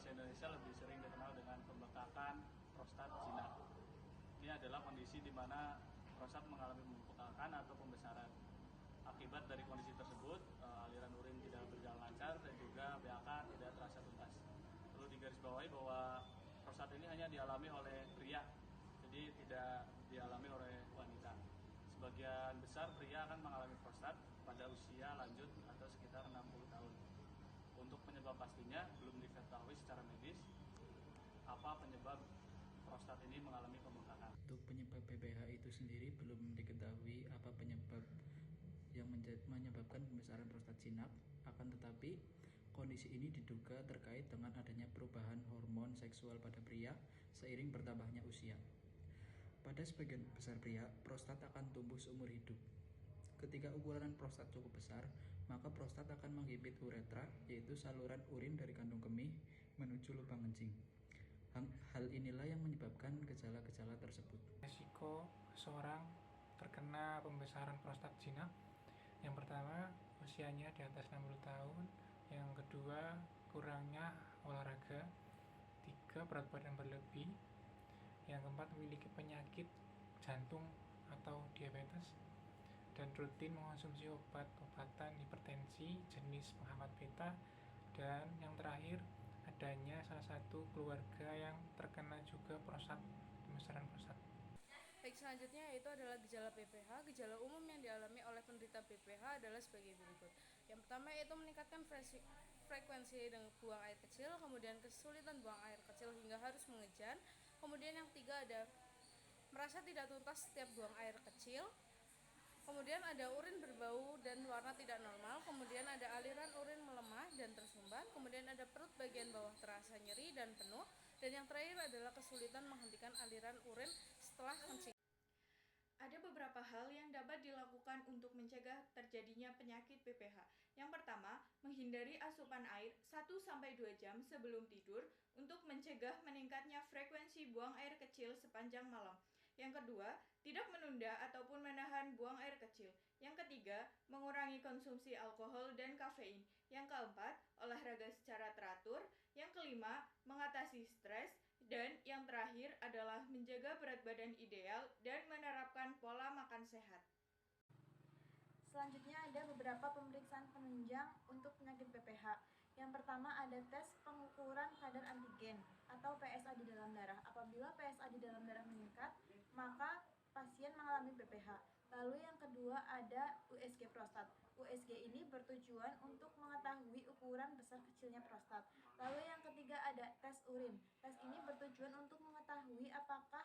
bahasa Indonesia lebih sering dikenal dengan pembekakan prostat jinak. Ini adalah kondisi di mana prostat mengalami pembekakan atau pembesaran. Akibat dari kondisi tersebut, aliran urin tidak berjalan lancar dan juga BAK tidak terasa tuntas. Perlu digarisbawahi bahwa prostat ini hanya dialami oleh pria, jadi tidak dialami oleh wanita. Sebagian besar pria akan mengalami prostat pada usia lanjut atau sekitar 60 tahun. Untuk penyebab pastinya belum diketahui secara medis apa penyebab prostat ini mengalami pembengkakan. Untuk penyebab PPH itu sendiri belum diketahui apa penyebab yang menyebabkan pembesaran prostat jinak, akan tetapi kondisi ini diduga terkait dengan adanya perubahan hormon seksual pada pria seiring bertambahnya usia. Pada sebagian besar pria, prostat akan tumbuh seumur hidup. Ketika ukuran prostat cukup besar, maka prostat akan menghimpit uretra, yaitu saluran urin dari kandung kemih menuju lubang kencing. Hal inilah yang menyebabkan gejala-gejala tersebut. Risiko seseorang terkena pembesaran prostat jinak, yang pertama usianya di atas 60 tahun, yang kedua kurangnya olahraga, 3 berat badan berlebih, yang keempat memiliki penyakit jantung atau diabetes, dan rutin mengonsumsi obat-obatan hipertensi jenis penghambat beta, dan yang terakhir adanya salah satu keluarga yang terkena juga pembesaran prostat. Baik, selanjutnya yaitu adalah gejala PPH. Gejala umum yang dialami oleh penderita PPH adalah sebagai berikut. Yang pertama yaitu meningkatkan frekuensi dengan buang air kecil, kemudian kesulitan buang air kecil hingga harus mengejar. Kemudian yang ketiga ada merasa tidak tuntas setiap buang air kecil. Kemudian ada urin berbau dan warna tidak normal. Kemudian ada aliran urin melemah dan tersumbat. Kemudian ada perut bagian bawah terasa nyeri dan penuh. Dan yang terakhir adalah kesulitan menghentikan aliran urin setelah kencing. Ada beberapa hal yang dapat dilakukan untuk mencegah terjadinya penyakit PPH. Yang pertama, menghindari asupan air 1-2 jam sebelum tidur untuk mencegah meningkatnya frekuensi buang air kecil sepanjang malam. Yang kedua, tidak menunda ataupun menahan buang air kecil. Yang ketiga, mengurangi konsumsi alkohol dan kafein. Yang keempat, olahraga secara teratur. Yang kelima, mengatasi stres. Dan yang terakhir adalah menjaga berat badan ideal dan menerapkan pola makan sehat. Selanjutnya ada beberapa pemeriksaan penunjang untuk penyakit PPH. Yang pertama ada tes pengukuran kadar antigen atau PSA di dalam darah. Apabila PSA di dalam darah meningkat, maka pasien mengalami PPH. Lalu yang kedua ada USG prostat. USG ini bertujuan untuk mengetahui ukuran besar kecilnya prostat. Lalu yang ketiga ada tes urin. Tes ini bertujuan untuk mengetahui apakah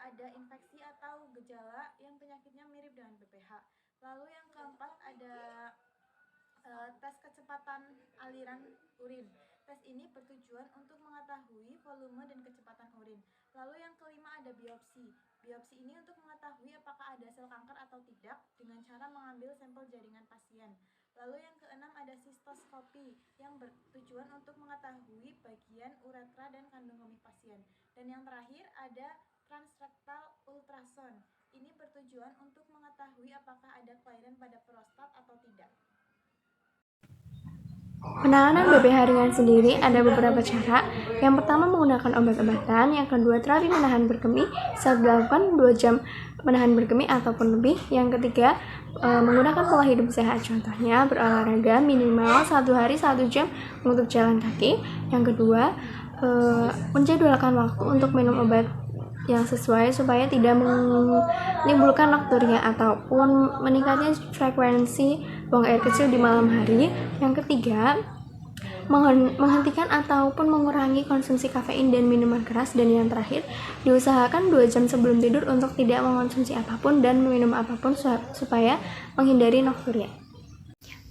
ada infeksi atau gejala yang penyakitnya mirip dengan PPH. Lalu yang keempat ada tes kecepatan aliran urin. Tes ini bertujuan untuk mengetahui volume dan kecepatan urin. Lalu yang kelima ada biopsi. Biopsi ini untuk mengetahui apakah ada sel kanker atau tidak dengan cara mengambil sampel jaringan pasien. Lalu yang keenam ada sistoskopi yang bertujuan untuk mengetahui bagian uretra dan kandung kemih pasien. Dan yang terakhir ada transrektal ultrasound. Ini bertujuan untuk mengetahui apakah ada kelainan pada prostat atau tidak. Penanganan PPH ringan sendiri ada beberapa cara. Yang pertama menggunakan obat-obatan, yang kedua terapi menahan berkemih saat dilakukan 2 jam menahan berkemih ataupun lebih. Yang ketiga menggunakan pola hidup sehat, contohnya berolahraga minimal 1 hari 1 jam untuk jalan kaki. Yang kedua menjadwalkan waktu untuk minum obat yang sesuai supaya tidak menimbulkan nokturia ataupun meningkatnya frekuensi buang air kecil di malam hari. Yang ketiga, menghentikan ataupun mengurangi konsumsi kafein dan minuman keras. Dan yang terakhir, diusahakan 2 jam sebelum tidur untuk tidak mengonsumsi apapun dan minum apapun supaya menghindari nokturia.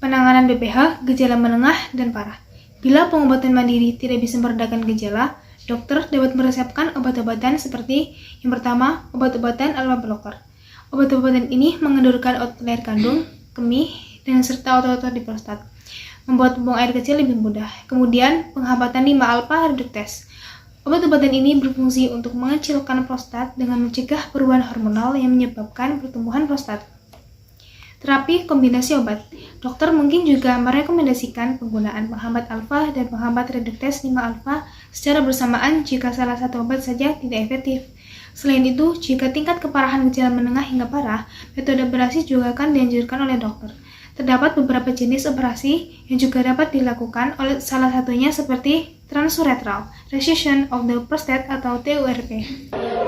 Penanganan PPH, gejala menengah dan parah. Bila pengobatan mandiri tidak bisa meredakan gejala, dokter dapat meresepkan obat-obatan seperti yang pertama, obat-obatan alpha blocker. Obat-obatan ini mengendurkan otot air kandung, kemih, dan serta otot-otot di prostat, membuat buang air kecil lebih mudah. Kemudian, penghambatan 5-alpha reductase. Obat-obatan ini berfungsi untuk mengecilkan prostat dengan mencegah perubahan hormonal yang menyebabkan pertumbuhan prostat. terapi kombinasi obat. Dokter mungkin juga merekomendasikan penggunaan penghambat alfa dan penghambat reduktase 5-alfa secara bersamaan jika salah satu obat saja tidak efektif. Selain itu, jika tingkat keparahan gejala menengah hingga parah, metode operasi juga akan dianjurkan oleh dokter. Terdapat beberapa jenis operasi yang juga dapat dilakukan oleh salah satunya seperti transuretral resection of the prostate atau TURP.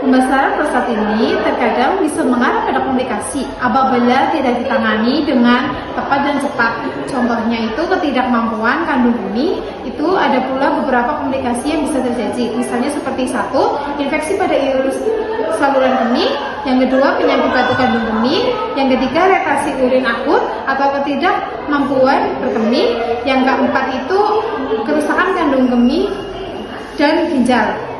Pembesaran prostat ini terkadang bisa mengarah pada komplikasi apabila tidak ditangani dengan tepat dan cepat. Contohnya itu ketidakmampuan kandung kemih, itu ada pula beberapa komplikasi yang bisa terjadi. Misalnya seperti 1, infeksi pada usus saluran kemih, yang kedua penyakit batu kandung kemih, yang ketiga retasi urin akut atau ketidakmampuan berkemih, yang keempat itu kerusakan kandung kemih dan ginjal.